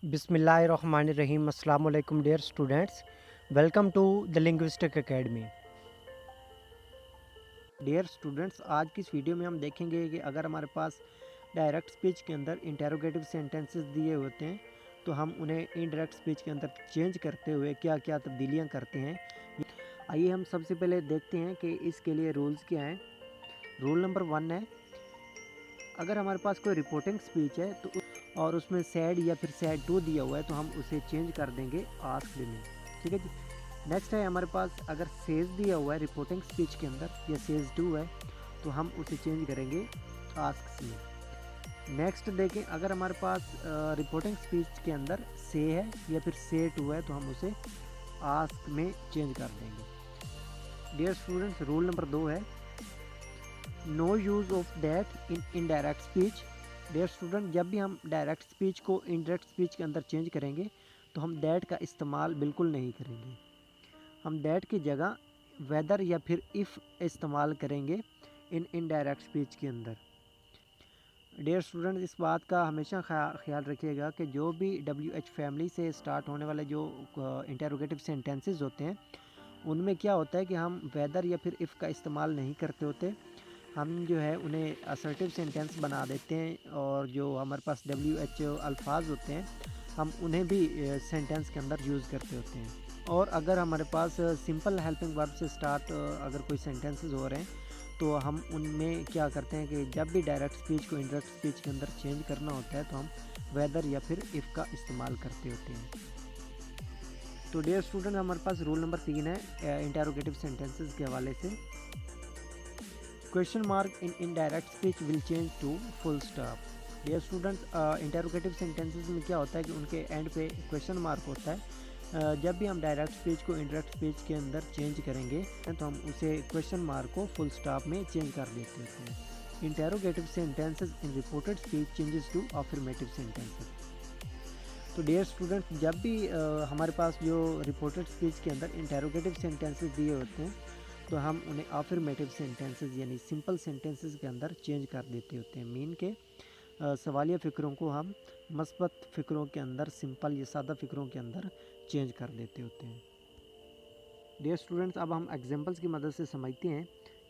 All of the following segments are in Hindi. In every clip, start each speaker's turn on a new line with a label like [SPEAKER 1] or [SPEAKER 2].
[SPEAKER 1] बिस्मिल्लाहिर्रहमानिर्रहीम। अस्सलाम वालेकुम dear students, welcome to the linguistic academy. Dear students, आज की इस वीडियो में हम देखेंगे कि अगर हमारे पास डायरेक्ट स्पीच के अंदर इंटेरोगेटिव सेंटेंसेस दिए होते हैं तो हम उन्हें इनडायरेक्ट स्पीच के अंदर चेंज करते हुए क्या क्या तब्दीलियाँ करते हैं। आइए हम सबसे पहले देखते हैं कि इसके लिए रूल्स क्या हैं। रूल नंबर 1 है, अगर हमारे पास कोई रिपोर्टिंग स्पीच है तो और उसमें सैड या फिर सैड टू दिया हुआ है तो हम उसे चेंज कर देंगे आस्क्ड में। ठीक है जी। नेक्स्ट है, हमारे पास अगर सेज दिया हुआ है रिपोर्टिंग स्पीच के अंदर या सेज टू है तो हम उसे चेंज करेंगे आस्क्स में। नेक्स्ट देखें, अगर हमारे पास रिपोर्टिंग स्पीच के अंदर से है या फिर से टू है तो हम उसे आस्क में चेंज कर देंगे। डियर स्टूडेंट्स, रूल नंबर 2 है, no use of that in indirect speech. Dear student, जब भी हम डायरेक्ट स्पीच को इनडायरेक्ट स्पीच के अंदर चेंज करेंगे तो हम दैट का इस्तेमाल बिल्कुल नहीं करेंगे। हम दैट की जगह वेदर या फिर इफ़ इस्तेमाल करेंगे इन इनडायरेक्ट स्पीच के अंदर। डियर स्टूडेंट, इस बात का हमेशा ख्याल रखिएगा कि जो भी WH फैमिली से स्टार्ट होने वाले जो इंटेरोगेटिव सेंटेंसेस होते हैं उनमें क्या होता है कि हम वेदर या फिर इफ़ का इस्तेमाल नहीं करते होते। हम जो है उन्हें असर्टिव सेंटेंस बना देते हैं और जो हमारे पास WH अल्फाज होते हैं हम उन्हें भी सेंटेंस के अंदर यूज़ करते होते हैं। और अगर हमारे पास सिंपल हेल्पिंग वर्ब से स्टार्ट अगर कोई सेंटेंसेस हो रहे हैं तो हम उनमें क्या करते हैं कि जब भी डायरेक्ट स्पीच को इनडायरेक्ट स्पीच के अंदर चेंज करना होता है तो हम वेदर या फिर इफ़ का इस्तेमाल करते होते हैं। तो डियर स्टूडेंट, हमारे पास रूल नंबर 3 है इंटेरोगेटिव सेंटेंसेस के हवाले से। Question mark in indirect speech will change to full stop. Dear student, interrogative sentences में क्या होता है कि उनके एंड पे क्वेश्चन मार्क होता है। जब भी हम डायरेक्ट स्पीच को इनडायरेक्ट स्पीच के अंदर चेंज करेंगे तो हम उसे क्वेश्चन मार्क को फुल स्टॉप में चेंज कर देते हैं। Interrogative sentences in reported speech changes to affirmative sentences. तो डियर स्टूडेंट, जब भी हमारे पास जो रिपोर्टेड स्पीच के अंदर इंटेरोगेटिव सेंटेंसेस दिए होते हैं तो हम उन्हें अफर्मेटिव सेंटेंसेस यानी सिंपल सेंटेंसेस के अंदर चेंज कर देते होते हैं। मीन के सवालिया फ़िक्रों को हम मस्बत फ़िक्रों के अंदर, सिंपल या सादा फ़िक्रों के अंदर चेंज कर देते होते हैं। डियर स्टूडेंट्स, अब हम एग्जांपल्स की मदद से समझते हैं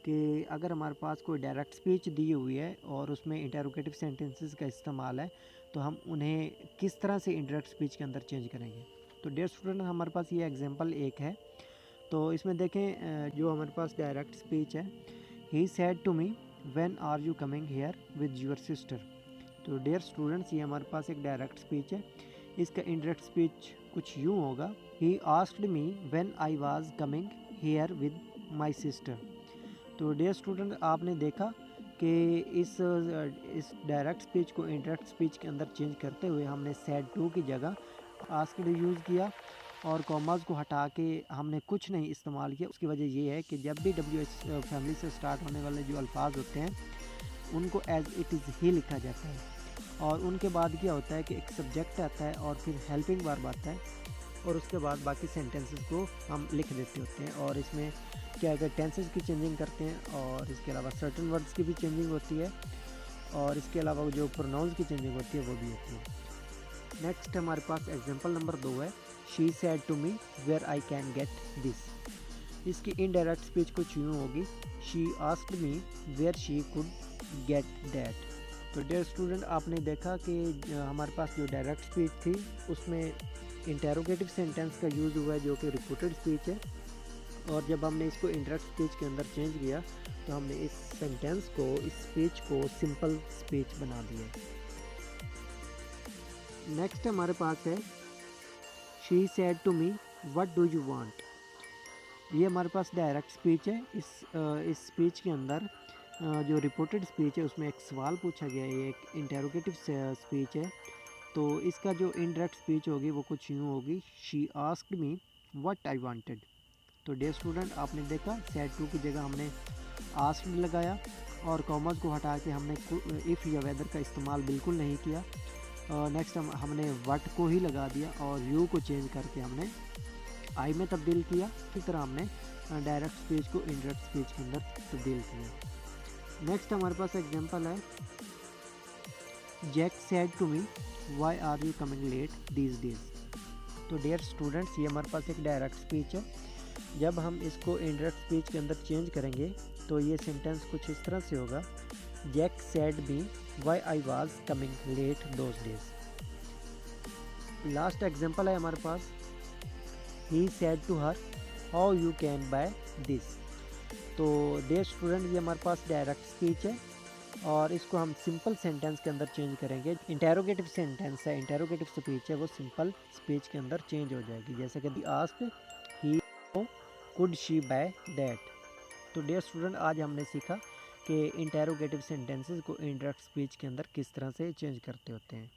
[SPEAKER 1] कि अगर हमारे पास कोई डायरेक्ट स्पीच दी हुई है और उसमें इंटेरोगेटिव सेंटेंसेस का इस्तेमाल है तो हम उन्हें किस तरह से इंडायरेक्ट स्पीच के अंदर चेंज करेंगे। तो डियर स्टूडेंट, हमारे पास ये एग्जांपल एक है। तो इसमें देखें, जो हमारे पास डायरेक्ट स्पीच है, he said to me when are you coming here with your sister. तो डियर स्टूडेंट्स, ये हमारे पास एक डायरेक्ट स्पीच है। इसका इंडायरेक्ट स्पीच कुछ यूँ होगा, he asked me when I was coming here with my sister. तो डियर स्टूडेंट, आपने देखा कि इस डायरेक्ट स्पीच को इंडायरेक्ट स्पीच के अंदर चेंज करते हुए हमने सैड टू की जगह आस्क्ड यूज़ किया और कॉमास को हटा के हमने कुछ नहीं इस्तेमाल किया। उसकी वजह ये है कि जब भी WH फैमिली से स्टार्ट होने वाले जो अल्फाज होते हैं उनको एज इट इज़ ही लिखा जाता है और उनके बाद क्या होता है कि एक सब्जेक्ट आता है और फिर हेल्पिंग वर्ब आता है और उसके बाद बाकी सेंटेंसेस को हम लिख देते होते हैं। और इसमें क्या है, टेंसेस की चेंजिंग करते हैं और इसके अलावा सर्टन वर्ड्स की भी चेंजिंग होती है और इसके अलावा जो प्रोनाउंस की चेंजिंग होती है वो भी होती है। नेक्स्ट हमारे पास एग्जांपल नंबर 2 है, she said to me where I can get this. इसकी इनडायरेक्ट स्पीच कुछ यूँ होगी, she asked me where she could get that. तो डियर स्टूडेंट, आपने देखा कि हमारे पास जो डायरेक्ट स्पीच थी उसमें इंटेरोगेटिव सेंटेंस का यूज़ हुआ है जो कि रिपोर्टेड स्पीच है और जब हमने इसको इंडायरेक्ट स्पीच के अंदर चेंज किया तो हमने इस सेंटेंस को, इस स्पीच को सिंपल स्पीच बना दिया। नेक्स्ट हमारे पास है, she said to me what do you want. ये हमारे पास डायरेक्ट स्पीच है। इस स्पीच के अंदर जो रिपोर्टेड स्पीच है उसमें एक सवाल पूछा गया है, ये एक इंटेरोगेटिव स्पीच है। तो इसका जो इनडायरेक्ट स्पीच होगी वो कुछ यूँ होगी, she asked me what I wanted. तो डियर स्टूडेंट, आपने देखा सैड टू की जगह हमने आस्क्ड लगाया और कॉमर्स को हटा के हमने इफ़ या वेदर का इस्तेमाल बिल्कुल नहीं किया। नेक्स्ट हमने व्हाट को ही लगा दिया और यू को चेंज करके हमने आई में तब्दील किया। इसी तरह हमने डायरेक्ट स्पीच को इनडायरेक्ट स्पीच के अंदर तब्दील किया। नेक्स्ट हमारे पास एग्जांपल है, Jack said to me why are you coming late these days. तो डियर स्टूडेंट्स, ये हमारे पास एक डायरेक्ट स्पीच है। जब हम इसको इनडायरेक्ट स्पीच के अंदर चेंज करेंगे तो ये सेंटेंस कुछ इस तरह से होगा, Jack said me why I was coming late those days. Last example है हमारे पास, he said to her how you can buy this. तो डियर स्टूडेंट, ये हमारे पास डायरेक्ट स्पीच है और इसको हम सिंपल सेंटेंस के अंदर चेंज करेंगे। इंटेरोगेटिव सेंटेंस है, इंटेरोगेटिव स्पीच है, वो सिंपल स्पीच के अंदर चेंज हो जाएगी। जैसे कि asked he could she by that. तो डियर स्टूडेंट, आज हमने सीखा कि इंटेरोगेटिव सेंटेंसेस को इंडायरेक्ट स्पीच के अंदर किस तरह से चेंज करते होते हैं।